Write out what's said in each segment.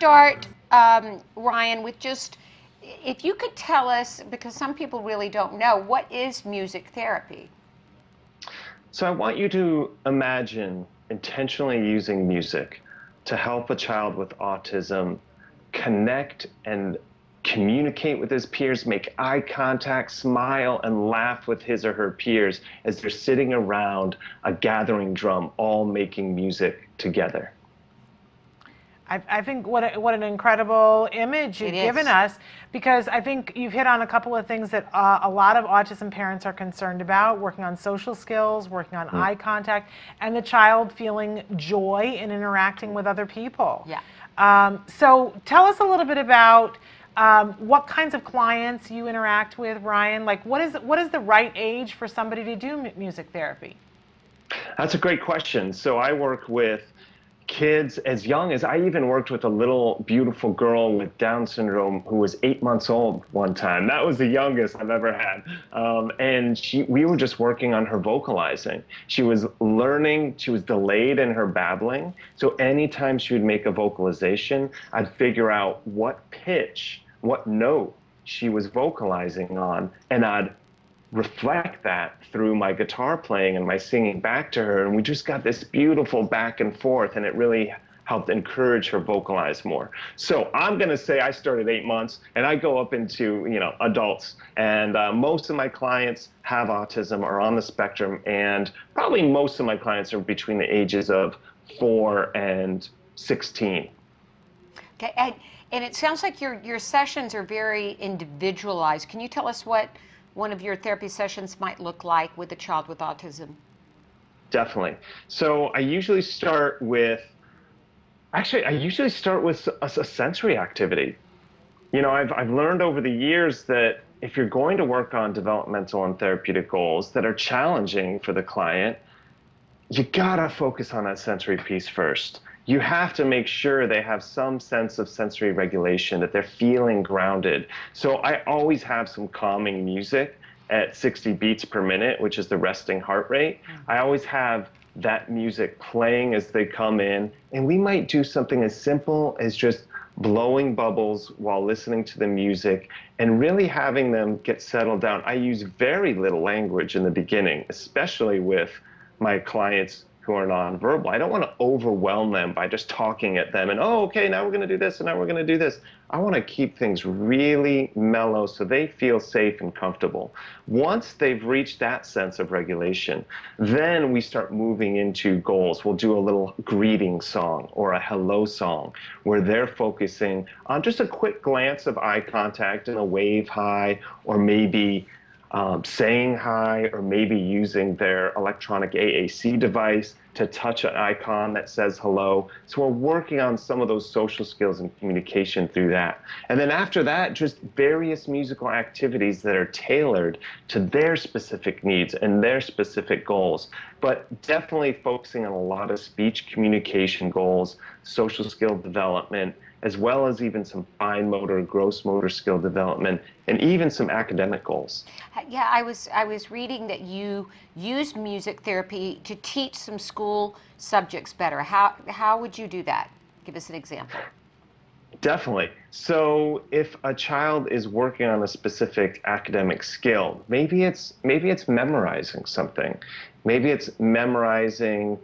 start, Ryan, with just, if you could tell us, because some people really don't know, what is music therapy? So I want you to imagine intentionally using music to help a child with autism connect and communicate with his peers, make eye contact, smile, and laugh with his or her peers as they're sitting around a gathering drum, all making music together. I think what an incredible image you've given us, because I think you've hit on a couple of things that a lot of autism parents are concerned about: working on social skills, working on eye contact, and the child feeling joy in interacting with other people. Yeah. So tell us a little bit about what kinds of clients you interact with, Ryan. Like, what is the right age for somebody to do music therapy? That's a great question. So I work with kids as young as, I even worked with a little beautiful girl with Down syndrome who was 8 months old one time. That was the youngest I've ever had. And we were just working on her vocalizing. She was learning, she was delayed in her babbling. So anytime she would make a vocalization, I'd figure out what pitch, what note she was vocalizing on, and I'd reflect that through my guitar playing and my singing back to her. And we just got this beautiful back and forth, and it really helped encourage her vocalize more. So I'm going to say I started 8 months, and I go up into, adults. And most of my clients have autism, or on the spectrum, and probably most of my clients are between the ages of 4 and 16. Okay, and it sounds like your sessions are very individualized. Can you tell us what one of your therapy sessions might look like with a child with autism? Definitely. So I usually start with a sensory activity. I've learned over the years that if you're going to work on developmental and therapeutic goals that are challenging for the client, you gotta focus on that sensory piece first. You have to make sure they have some sense of sensory regulation, that they're feeling grounded. So I always have some calming music at 60 beats per minute, which is the resting heart rate. I always have that music playing as they come in, and we might do something as simple as just blowing bubbles while listening to the music and really having them get settled down. I use very little language in the beginning, especially with my clients who are nonverbal. I don't want to overwhelm them by just talking at them and, oh, okay, now we're going to do this and now we're going to do this. I want to keep things really mellow so they feel safe and comfortable. Once they've reached that sense of regulation, then we start moving into goals. We'll do a little greeting song or a hello song where they're focusing on just a quick glance of eye contact and a wave hi, or maybe saying hi, or maybe using their electronic AAC device to touch an icon that says hello. So we're working on some of those social skills and communication through that. And then after that, just various musical activities that are tailored to their specific needs and their specific goals. But definitely focusing on a lot of speech communication goals, social skill development, as well as even some fine motor, gross motor skill development, and even some academic goals. Yeah, I was reading that you use music therapy to teach some school subjects better. How would you do that? Give us an example. Definitely. So if a child is working on a specific academic skill, maybe it's memorizing something. Maybe it's memorizing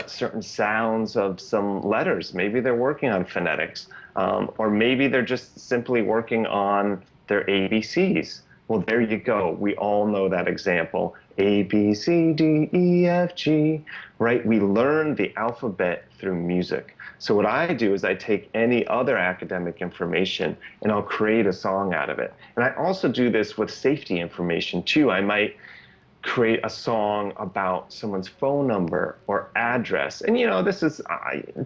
certain sounds of some letters. Maybe they're working on phonetics, or maybe they're just simply working on their ABCs. Well, there you go. We all know that example. A, B, C, D, E, F, G, right? We learn the alphabet through music. So what I do is I take any other academic information and I'll create a song out of it. And I also do this with safety information too. I might create a song about someone's phone number or address. And this is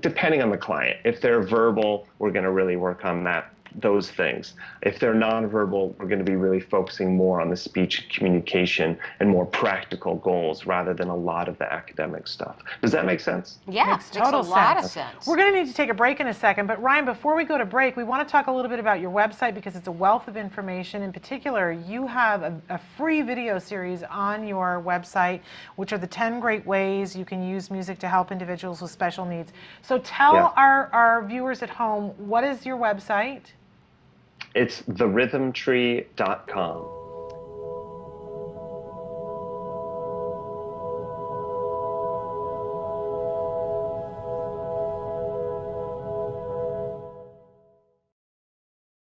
depending on the client. If they're verbal, we're going to really work on that those things. If they're nonverbal, we're going to be really focusing more on the speech communication and more practical goals rather than a lot of the academic stuff. Does that make sense? Yeah, Makes total a lot sense. of sense. We're going to need to take a break in a second, but Ryan, before we go to break, we want to talk a little bit about your website because it's a wealth of information. In particular, you have a free video series on your website, which are the 10 great ways you can use music to help individuals with special needs. So tell our viewers at home, what is your website? It's therhythmtree.com.